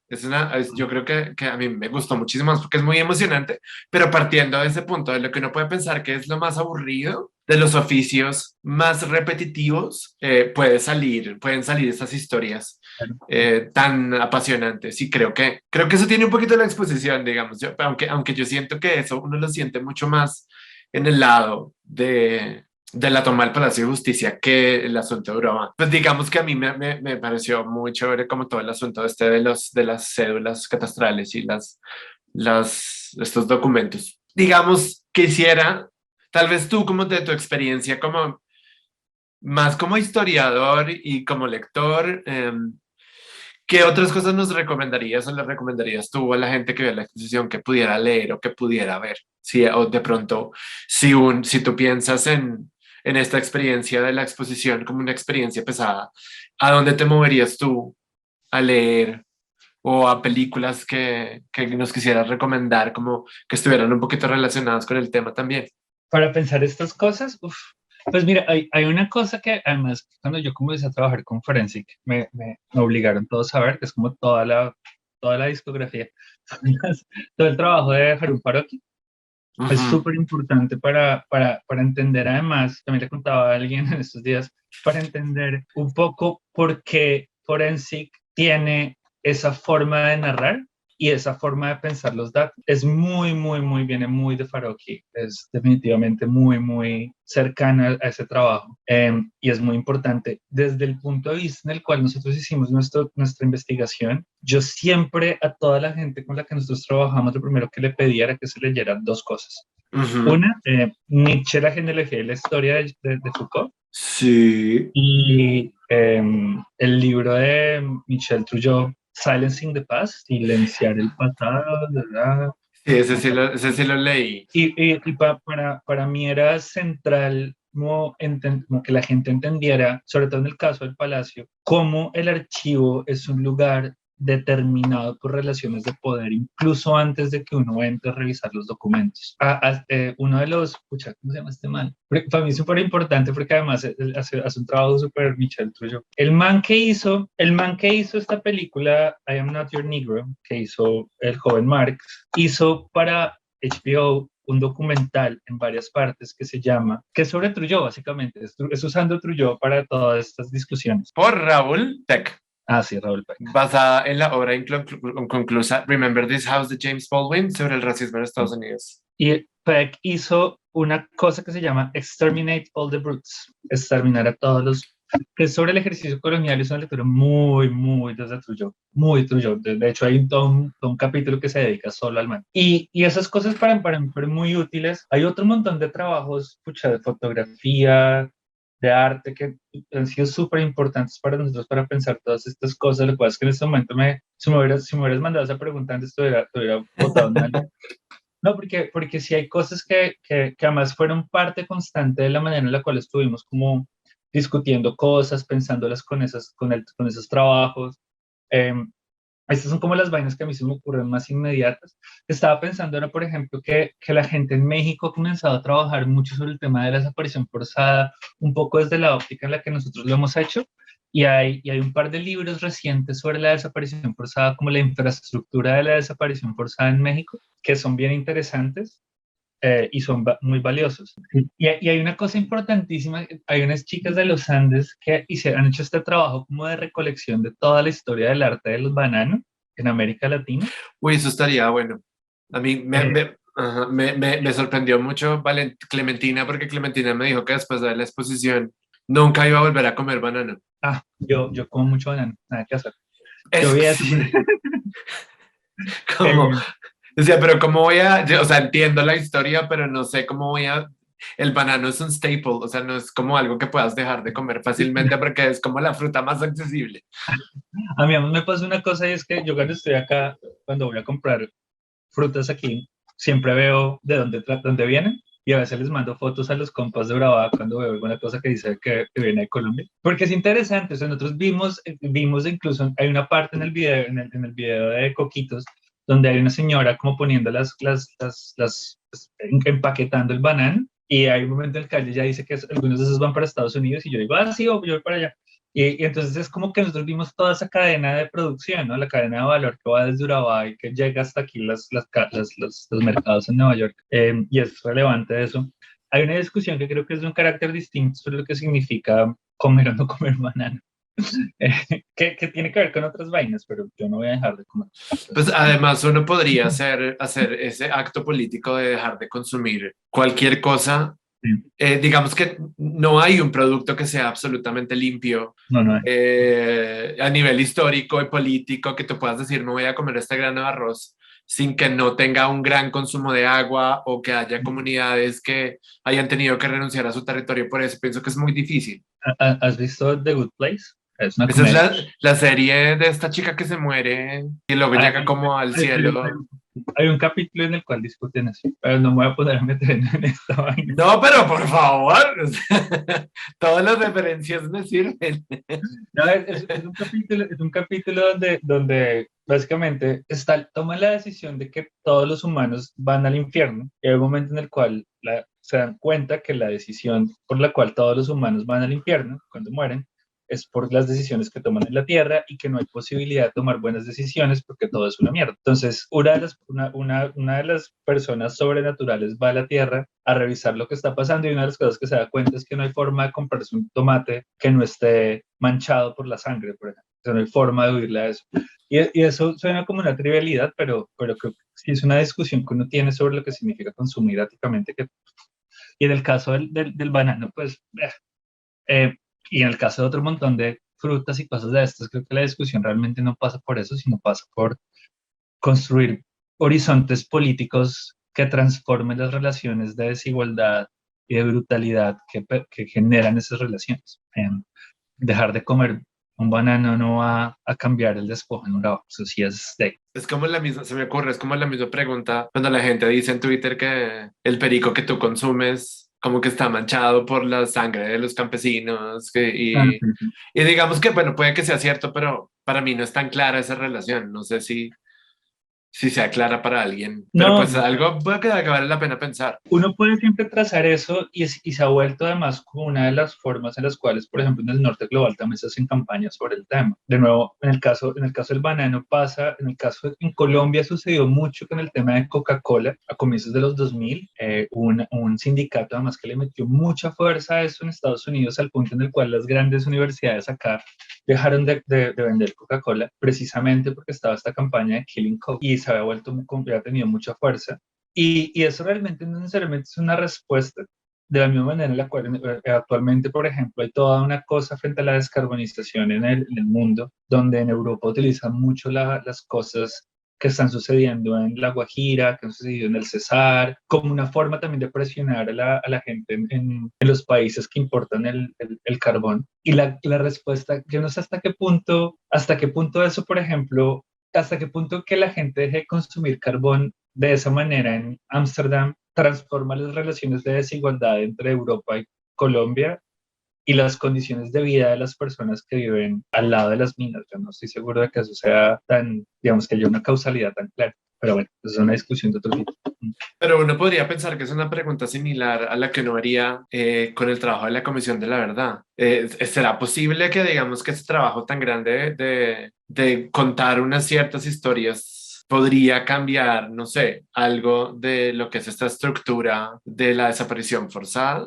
yo creo que a mí me gustó muchísimo más porque es muy emocionante, pero partiendo de ese punto, de lo que uno puede pensar que es lo más aburrido, de los oficios más repetitivos, pueden salir esas historias tan apasionantes. Y creo que eso tiene un poquito la exposición, digamos, aunque yo siento que eso uno lo siente mucho más en el lado de la toma del Palacio de Justicia que el asunto de Urabá. Pues digamos que a mí me pareció muy chévere como todo el asunto este de las cédulas catastrales y estos documentos. Digamos, quisiera, tal vez tú como de tu experiencia como más como historiador y como lector, ¿qué otras cosas nos recomendarías o le recomendarías tú a la gente que vea la exposición que pudiera leer o que pudiera ver? Si, o de pronto, si tú piensas en esta experiencia de la exposición como una experiencia pesada, ¿a dónde te moverías tú a leer o a películas que nos quisieras recomendar como que estuvieran un poquito relacionadas con el tema también? Para pensar estas cosas, uf, pues mira, hay una cosa que además cuando yo comencé a trabajar con Forensic me obligaron todos a ver, que es como toda la discografía, todo el trabajo de Harun Farokhi. Es Ujú. súper importante para entender, además, también le contaba a alguien en estos días, para entender un poco por qué Forensic tiene esa forma de narrar y esa forma de pensar los datos. Es viene muy de Farokhi, es definitivamente muy cercana a ese trabajo y es muy importante. Desde el punto de vista en el cual nosotros hicimos nuestra investigación, yo siempre a toda la gente con la que nosotros trabajamos, lo primero que le pedía era que se leyeran dos cosas. Ujú. Una, Nietzsche, la genealogía y la historia de Foucault, Sí. y el libro de Michel Trujillo, Silencing the Past, Silenciar el pasado, ¿verdad? Sí, ese sí lo leí. Para mí era central como que la gente entendiera, sobre todo en el caso del Palacio, cómo el archivo es un lugar determinado por relaciones de poder, incluso antes de que uno entre a revisar los documentos. Uno de los, pucha, ¿cómo se llama este man? Para mí es súper importante porque además él hace un trabajo súper Michel Trujillo. El man que hizo esta película, I Am Not Your Negro, que hizo el joven Marx, hizo para HBO un documental en varias partes que se llama, que es sobre Trujillo básicamente, es usando Trujillo para todas estas discusiones. Por Raúl Peck, Ah, sí, Raúl Peck. basada en la obra inconclusa Remember This House de James Baldwin sobre el racismo en Estados Unidos. Peck hizo una cosa que se llama Exterminate All the Brutes, exterminar a todos los, que es sobre el ejercicio colonial, es una lectura muy, muy desde Trujillo, muy Trujillo. De hecho, hay todo un capítulo que se dedica solo al man. Y esas cosas para mí fueron muy útiles. Hay otro montón de trabajos, pucha, de fotografía, de arte, que han sido súper importantes para nosotros para pensar todas estas cosas. Lo que pasa es que en este momento, si me hubieras mandado esa pregunta antes, te hubiera botado una. No, porque sí hay cosas que además fueron parte constante de la manera en la cual estuvimos como discutiendo cosas, pensándolas con esos trabajos. Eh, Estas son como las vainas que a mí se me ocurren más inmediatas. Estaba pensando ahora, por ejemplo, que la gente en México ha comenzado a trabajar mucho sobre el tema de la desaparición forzada, un poco desde la óptica en la que nosotros lo hemos hecho. Y hay un par de libros recientes sobre la desaparición forzada, como la infraestructura de la desaparición forzada en México, que son bien interesantes y son muy valiosos. Y hay una cosa importantísima, hay unas chicas de los Andes que han hecho este trabajo como de recolección de toda la historia del arte de los bananos en América Latina. Uy, eso estaría bueno. A mí Eh, ajá, me sorprendió mucho Clementina, porque Clementina me dijo que después de la exposición nunca iba a volver a comer banano. yo como mucho banano, nada que hacer. Yo Es vi que eso. sí, como, Eh, decía, pero ¿cómo voy a, o sea, entiendo la historia, pero no sé cómo voy a, el banano es un staple, o sea, no es como algo que puedas dejar de comer fácilmente porque es como la fruta más accesible. a mí me pasa una cosa y es que yo cuando estoy acá, cuando voy a comprar frutas aquí, siempre veo de dónde vienen y a veces les mando fotos a los compas de Urabá cuando veo alguna cosa que dice que viene de Colombia. Porque es interesante, o sea, nosotros vimos incluso, hay una parte en el video, en el video de Coquitos, donde hay una señora como poniendo empaquetando el banano y hay un momento en el que ella dice que algunos de esos van para Estados Unidos y yo digo, sí, yo voy para allá. Y entonces es como que nosotros vimos toda esa cadena de producción, ¿no? La cadena de valor que va desde Urabá y que llega hasta aquí los mercados en Nueva York. Y es relevante eso. Hay una discusión que creo que es de un carácter distinto sobre lo que significa comer o no comer banano, que tiene que ver con otras vainas, pero yo no voy a dejar de comer. Pues además uno podría hacer ese acto político de dejar de consumir cualquier cosa. Sí. Digamos que no hay un producto que sea absolutamente limpio No, no. a nivel histórico y político que tú puedas decir, me voy a comer este grano de arroz sin que no tenga un gran consumo de agua o que haya comunidades que hayan tenido que renunciar a su territorio por eso. Pienso que es muy difícil. ¿Has visto The Good Place? Es una Esa es comedia. la serie de esta chica que se muere y luego Hay, llega como al hay- hay- cielo. hay un capítulo en el cual discuten eso, pero no me voy a poner a meter en esta vaina. No, pero por favor, todas las referencias me sirven. No, es un capítulo donde básicamente toman la decisión de que todos los humanos van al infierno. Y hay un momento en el cual se dan cuenta que la decisión por la cual todos los humanos van al infierno cuando mueren es por las decisiones que toman en la Tierra y que no hay posibilidad de tomar buenas decisiones porque todo es una mierda. Entonces, una de las personas sobrenaturales va a la Tierra a revisar lo que está pasando y una de las cosas que se da cuenta es que no hay forma de comprarse un tomate que no esté manchado por la sangre, por ejemplo. O sea, no hay forma de huirle a eso. Y eso suena como una trivialidad, pero creo que sí es una discusión que uno tiene sobre lo que significa consumir éticamente. Y en el caso del banano, pues, eh, y en el caso de otro montón de frutas y cosas de estas, creo que la discusión realmente no pasa por eso, sino pasa por construir horizontes políticos que transformen las relaciones de desigualdad y de brutalidad que generan esas relaciones. Dejar de comer un banano no va a cambiar el despojo en un lado, eso sí es de... Es como la misma, se me ocurre, es como la misma pregunta cuando la gente dice en Twitter que el perico que tú consumes como que está manchado por la sangre de los campesinos y digamos que, bueno, puede que sea cierto, pero para mí no es tan clara esa relación. No sé si sea clara para alguien, pero No, pues algo puede que vale la pena pensar. uno puede siempre trazar eso y se ha vuelto además como una de las formas en las cuales, por ejemplo, en el norte global también se hacen campañas sobre el tema. De nuevo, en el caso del banano pasa, en Colombia sucedió mucho con el tema de Coca-Cola a comienzos de los 2000, un sindicato además que le metió mucha fuerza a eso en Estados Unidos al punto en el cual las grandes universidades acá dejaron de vender Coca-Cola precisamente porque estaba esta campaña de Killing Coke y se había vuelto, había tenido mucha fuerza. Y eso realmente no necesariamente es una respuesta. De la misma manera en la cual actualmente, por ejemplo, hay toda una cosa frente a la descarbonización en el mundo, donde en Europa utilizan mucho las cosas que están sucediendo en La Guajira, que han sucedido en el Cesar, como una forma también de presionar a la gente en los países que importan el carbón. Y la respuesta, yo no sé hasta qué punto eso, por ejemplo, hasta qué punto que la gente deje de consumir carbón de esa manera en Ámsterdam transforma las relaciones de desigualdad entre Europa y Colombia y las condiciones de vida de las personas que viven al lado de las minas. Yo no estoy seguro de que eso sea tan, digamos, que haya una causalidad tan clara. Pero bueno, es una discusión de otro tipo. Pero uno podría pensar que es una pregunta similar a la que uno haría con el trabajo de la Comisión de la Verdad. ¿Será posible que digamos que ese trabajo tan grande de contar unas ciertas historias podría cambiar, no sé, algo de lo que es esta estructura de la desaparición forzada?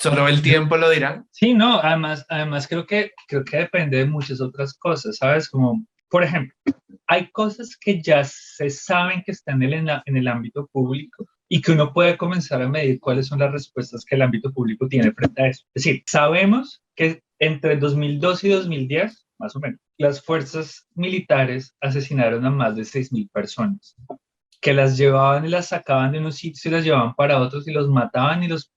¿Solo el tiempo lo dirá? Sí, no, además creo que depende de muchas otras cosas, ¿sabes? Como, por ejemplo, hay cosas que ya se saben que están en el ámbito público y que uno puede comenzar a medir cuáles son las respuestas que el ámbito público tiene frente a eso. Es decir, sabemos que entre 2002 y 2010, más o menos, las fuerzas militares asesinaron a más de 6.000 personas, que las llevaban y las sacaban de unos sitios y las llevaban para otros y los mataban y los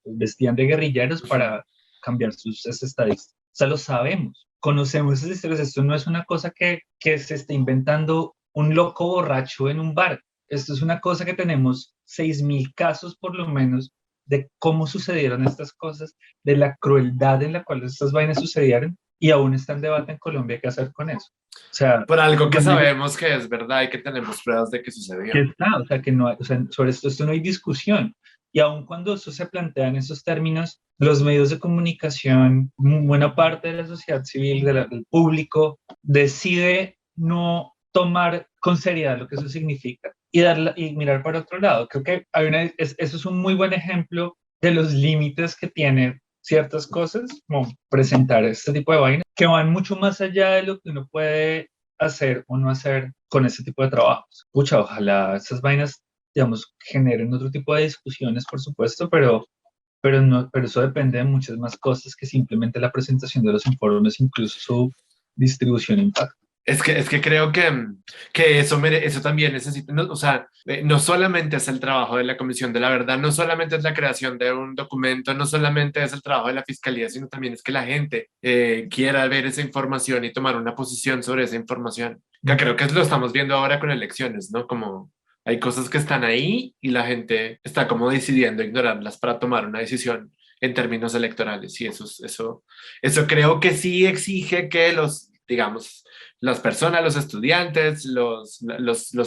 vestían de guerrilleros Ujú. para cambiar sus estadísticas. O sea, lo sabemos, conocemos esas historias. Esto no es una cosa que se está inventando un loco borracho en un bar. Esto es una cosa que tenemos 6.000 casos por lo menos de cómo sucedieron estas cosas, de la crueldad en la cual estas vainas sucedieron y aún está en debate en Colombia qué hacer con eso. O sea, Por algo que cuando yo sabemos que es verdad y que tenemos pruebas de que que sucedió. está, o sea, que no hay, o sea, sobre esto no hay discusión. Y aun cuando eso se plantea en esos términos, los medios de comunicación, buena parte de la sociedad civil, del público, decide no tomar con seriedad lo que eso significa y mirar para otro lado. Creo que eso es un muy buen ejemplo de los límites que tienen ciertas cosas, como presentar este tipo de vainas, que van mucho más allá de lo que uno puede hacer o no hacer con ese tipo de trabajos. Pucha, ojalá esas vainas, digamos, generen otro tipo de discusiones, por supuesto, pero eso depende de muchas más cosas que simplemente la presentación de los informes, incluso su distribución e impacto. Es que creo que eso, eso también necesita, no, o sea, no solamente es el trabajo de la Comisión de la Verdad, no solamente es la creación de un documento, no solamente es el trabajo de la Fiscalía, sino también es que la gente quiera ver esa información y tomar una posición sobre esa información. Que creo que lo estamos viendo ahora con elecciones, ¿no? Como hay cosas que están ahí y la gente está como decidiendo ignorarlas para tomar una decisión en términos electorales. Y eso creo que sí exige que los, digamos, las personas, los estudiantes, los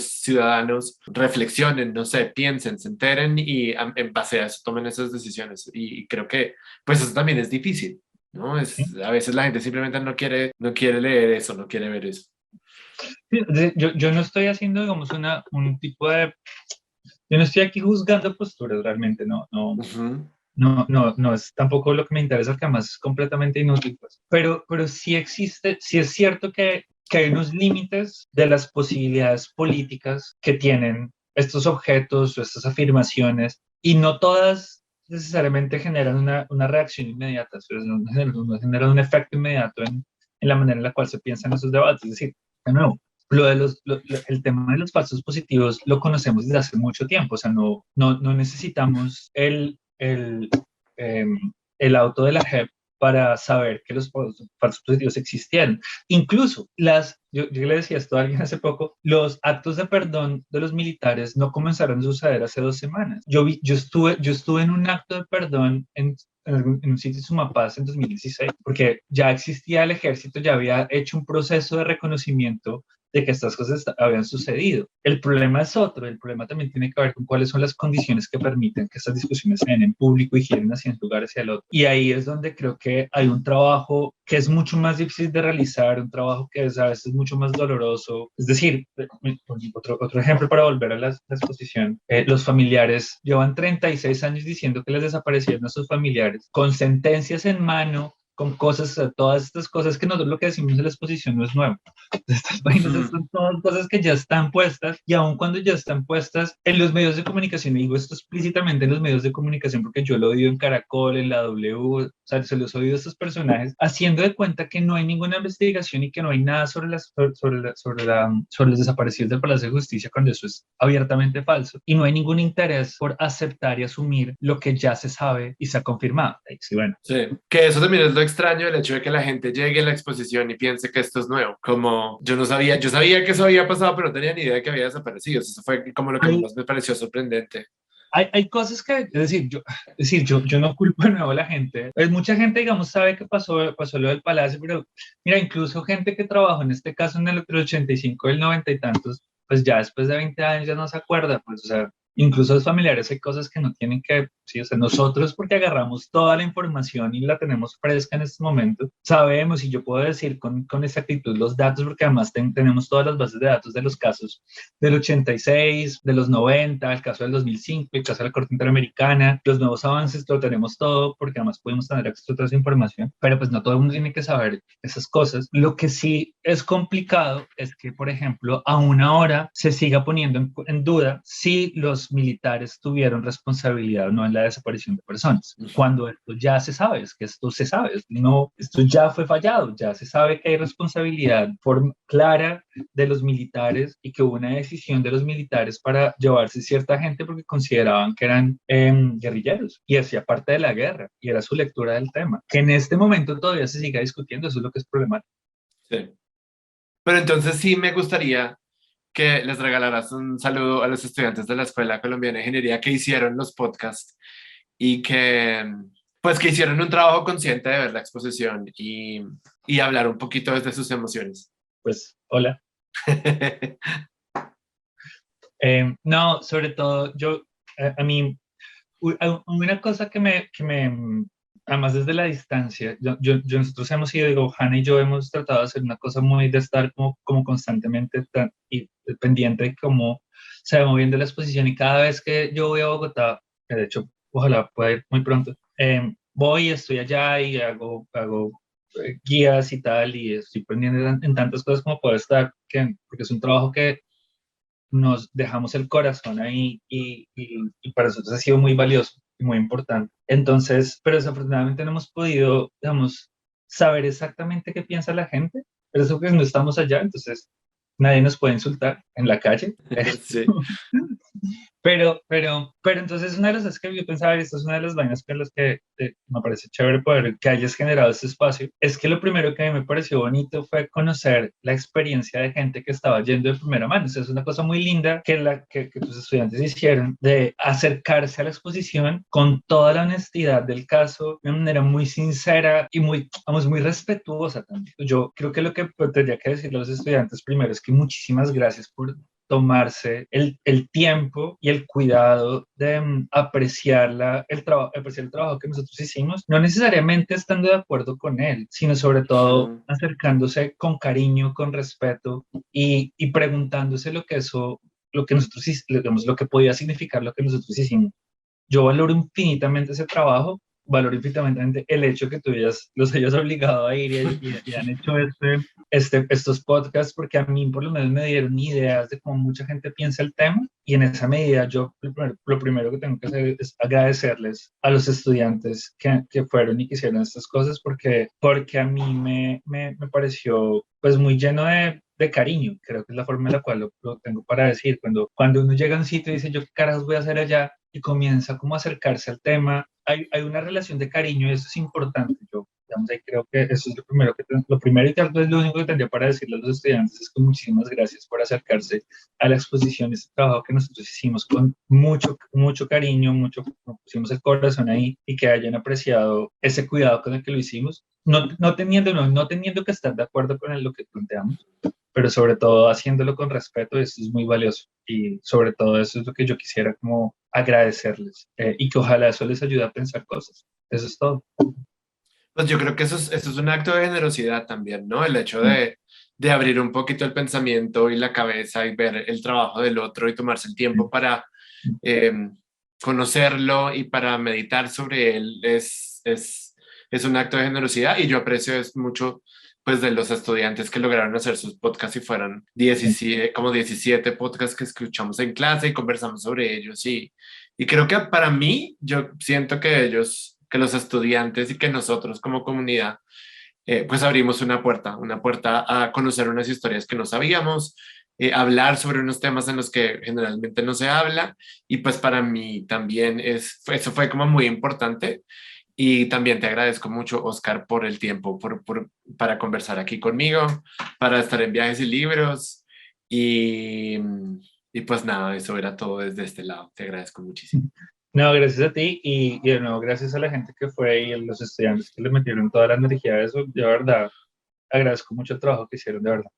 ciudadanos reflexionen, no sé, piensen, se enteren y en base a eso tomen esas decisiones. Y creo que pues eso también es difícil, ¿no? ¿Sí? A veces la gente simplemente no quiere leer eso, no quiere ver eso. Sí, yo no estoy haciendo, digamos, un tipo de... Yo no estoy aquí juzgando posturas realmente, Ujú. no es tampoco lo que me interesa, que además es completamente inútil, pues. Pero sí existe, sí es cierto que hay unos límites de las posibilidades políticas que tienen estos objetos o estas afirmaciones, y no todas necesariamente generan una reacción inmediata, no generan un efecto inmediato en la manera en la cual se piensan esos debates. Es decir, de nuevo, el tema de los falsos positivos lo conocemos desde hace mucho tiempo, o sea, no necesitamos eh, el auto de la JEP para saber que los falsos positivos existieron. Incluso yo le decía esto a alguien hace poco, los actos de perdón de los militares no comenzaron a suceder hace 2 semanas. Yo estuve en un acto de perdón en un sitio de Sumapaz en 2016, porque ya existía el ejército, ya había hecho un proceso de reconocimiento de que estas cosas habían sucedido. El problema es otro, el problema también tiene que ver con cuáles son las condiciones que permiten que estas discusiones se den en público y giren hacia un lugar hacia el otro. Y ahí es donde creo que hay un trabajo que es mucho más difícil de realizar, un trabajo que es a veces mucho más doloroso. Es decir, otro ejemplo para volver a la exposición, los familiares llevan 36 años diciendo que les desaparecieron a sus familiares, con sentencias en mano, con cosas, o sea, todas estas cosas que nosotros lo que decimos en la exposición no es nuevo. Estas vainas son todas cosas que ya están puestas y aun cuando ya están puestas en los medios de comunicación, y digo esto explícitamente en los medios de comunicación porque yo lo he oído en Caracol, en la W, o sea, se los he oído a estos personajes haciendo de cuenta que no hay ninguna investigación y que no hay nada sobre los desaparecidos del Palacio de Justicia cuando eso es abiertamente falso y no hay ningún interés por aceptar y asumir lo que ya se sabe y se ha confirmado. Sí, bueno. Sí, que eso también es lo extraño, el hecho de que la gente llegue a la exposición y piense que esto es nuevo, como yo sabía que eso había pasado, pero no tenía ni idea de que había desaparecido, eso fue como lo que más me pareció sorprendente. Hay cosas que, yo no culpo de nuevo a la gente. Pues mucha gente, digamos, sabe que pasó lo del Palacio, pero mira, incluso gente que trabajó en este caso en el 85, el 90 y tantos, pues ya después de 20 años ya no se acuerda, pues, o sea, incluso los familiares hay cosas que no tienen que, sí, o sea, nosotros porque agarramos toda la información y la tenemos fresca en este momento, sabemos y yo puedo decir con exactitud los datos porque además tenemos todas las bases de datos de los casos del 86, de los 90, el caso del 2005, el caso de la Corte Interamericana, los nuevos avances, lo tenemos todo porque además podemos tener acceso a toda esa información, pero pues no todo el mundo tiene que saber esas cosas. Lo que sí es complicado es que, por ejemplo, aún ahora se siga poniendo en duda si los militares tuvieron responsabilidad o no en la desaparición de personas, cuando esto ya se sabe, es que esto se sabe, no, esto ya fue fallado, ya se sabe que hay responsabilidad clara de los militares y que hubo una decisión de los militares para llevarse cierta gente porque consideraban que eran guerrilleros y hacía parte de la guerra y era su lectura del tema. Que en este momento todavía se siga discutiendo, eso es lo que es problemático. Sí. Pero entonces sí me gustaría que les regalaras un saludo a los estudiantes de la Escuela Colombiana de Ingeniería que hicieron los podcasts y que, pues, que hicieron un trabajo consciente de ver la exposición y hablar un poquito desde sus emociones. Pues, hola. No, sobre todo, a mí, una cosa además desde la distancia, nosotros hemos ido, digo, Hannah y yo hemos tratado de hacer una cosa muy de estar como constantemente y pendiente de cómo se va moviendo la exposición y cada vez que yo voy a Bogotá, que de hecho, ojalá pueda ir muy pronto, voy, estoy allá y hago guías y tal, y estoy pendiente en tantas cosas como puedo estar, porque es un trabajo que nos dejamos el corazón ahí y para nosotros ha sido muy valioso y muy importante. Entonces, pero desafortunadamente no hemos podido, digamos, saber exactamente qué piensa la gente, pero eso que no estamos allá, entonces nadie nos puede insultar en la calle. Sí. Pero entonces una de las cosas que yo pensaba, y esta es una de las vainas que las que me parece chévere poder que hayas generado este espacio, es que lo primero que a mí me pareció bonito fue conocer la experiencia de gente que estaba yendo de primera mano. O sea, es una cosa muy linda que tus estudiantes hicieron de acercarse a la exposición con toda la honestidad del caso, de una manera muy sincera y muy, vamos, muy respetuosa también. Yo creo que lo que tendría que decirle a los estudiantes primero es que muchísimas gracias por tomarse el tiempo y el cuidado de apreciar el trabajo que nosotros hicimos, no necesariamente estando de acuerdo con él, sino sobre todo acercándose con cariño, con respeto y preguntándose lo que nosotros hicimos, lo que podía significar lo que nosotros hicimos. Yo valoro infinitamente ese trabajo, valoro infinitamente el hecho que los hayas obligado a ir y han hecho estos podcasts, porque a mí por lo menos me dieron ideas de cómo mucha gente piensa el tema, y en esa medida yo lo primero que tengo que hacer es agradecerles a los estudiantes que fueron y que hicieron estas cosas, porque a mí me pareció pues muy lleno de cariño, creo que es la forma en la cual lo tengo para decir. Cuando uno llega a un sitio y dice, ¿yo qué carajos voy a hacer allá? Y comienza como a acercarse al tema, hay una relación de cariño y eso es importante. Yo, digamos, ahí creo que eso es lo primero y tal vez lo único que tendría para decirle a los estudiantes es que muchísimas gracias por acercarse a la exposición, este trabajo que nosotros hicimos con mucho, mucho cariño, pusimos el corazón ahí y que hayan apreciado ese cuidado con el que lo hicimos, no teniendo que estar de acuerdo con lo que planteamos, pero sobre todo haciéndolo con respeto, eso es muy valioso y sobre todo eso es lo que yo quisiera como agradecerles y que ojalá eso les ayude a pensar cosas. Eso es todo. Pues yo creo que eso es un acto de generosidad también, ¿no? El hecho de abrir un poquito el pensamiento y la cabeza y ver el trabajo del otro y tomarse el tiempo para eh, conocerlo y para meditar sobre él es es un acto de generosidad y yo aprecio es mucho pues de los estudiantes que lograron hacer sus podcasts y fueron 17, como 17 podcasts que escuchamos en clase y conversamos sobre ellos y creo que para mí, yo siento que ellos, que los estudiantes y que nosotros como comunidad, pues abrimos una puerta a conocer unas historias que no sabíamos, hablar sobre unos temas en los que generalmente no se habla y pues para mí también eso fue como muy importante y también te agradezco mucho, Oscar, por el tiempo, para conversar aquí conmigo, para estar en Viajes y Libros y, y pues nada, eso era todo desde este lado, te agradezco muchísimo. No, gracias a ti y de nuevo gracias a la gente que fue y a los estudiantes que le metieron toda la energía a eso. De verdad, agradezco mucho el trabajo que hicieron, de verdad.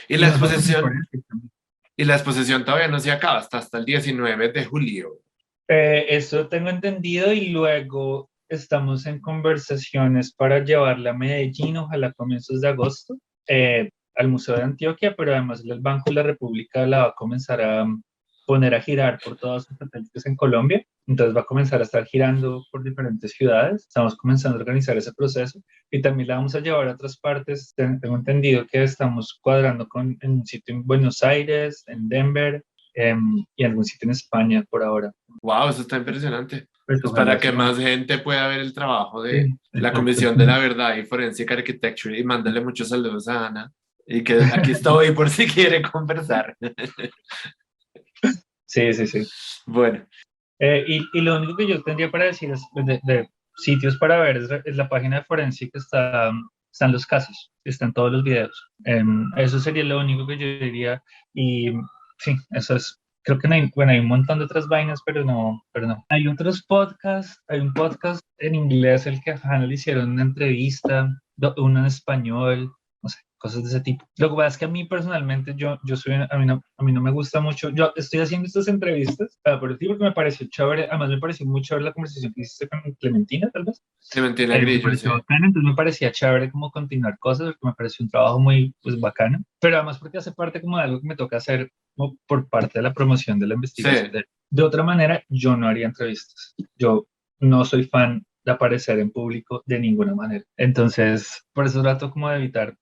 Y Y la nosotros en exposición, Forensic también. y la exposición todavía no se acaba, hasta el 19 de julio. Eso tengo entendido y luego estamos en conversaciones para llevarla a Medellín, ojalá a comienzos de agosto, al Museo de Antioquia, pero además el Banco de la República la va a comenzar a poner a girar por todos sus satélites en Colombia, entonces va a comenzar a estar girando por diferentes ciudades, estamos comenzando a organizar ese proceso y también la vamos a llevar a otras partes, tengo entendido que estamos cuadrando en un sitio en Buenos Aires, en Denver, y algún sitio en España por ahora. Wow, eso está impresionante. Pues Pues ojalá para que sí. más gente pueda ver el trabajo de Sí, la exacto. Comisión de la Verdad y Forensic Architecture y mándale muchos saludos a Ana y que aquí estoy por si quiere conversar. Sí, sí, sí. Bueno, Y lo único que yo tendría para decir es de sitios para ver es la página de Forensic, están los casos, están todos los videos. Eso sería lo único que yo diría. Y sí, eso es. Creo que no hay, bueno, hay un montón de otras vainas, pero no, pero no. Hay otros podcasts, hay un podcast en inglés, el que a Hannah le hicieron una entrevista, uno en español, no sé, cosas de ese tipo. Lo que pasa es que a mí personalmente, a mí no me gusta mucho, yo estoy haciendo estas entrevistas, por ti porque me pareció chévere, además me pareció muy chévere la conversación que hiciste con Clementina, tal vez. Clementina Me Grillo, sí. pareció bacano, entonces me parecía chévere como continuar cosas, porque me pareció un trabajo muy, pues, bacano, pero además porque hace parte como de algo que me toca hacer como por parte de la promoción de la Sí, investigación. De otra manera, yo no haría entrevistas. Yo no soy fan de aparecer en público de ninguna manera. Entonces, por eso trato como de evitar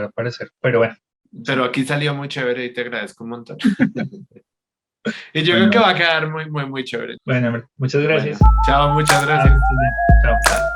aparecer. Pero bueno, pero aquí salió muy chévere y te agradezco un montón. Y yo creo que bueno, va a quedar muy, muy, muy chévere. bueno, hombre, muchas Bueno, gracias. chao, muchas Ah, gracias. Chao. Chao.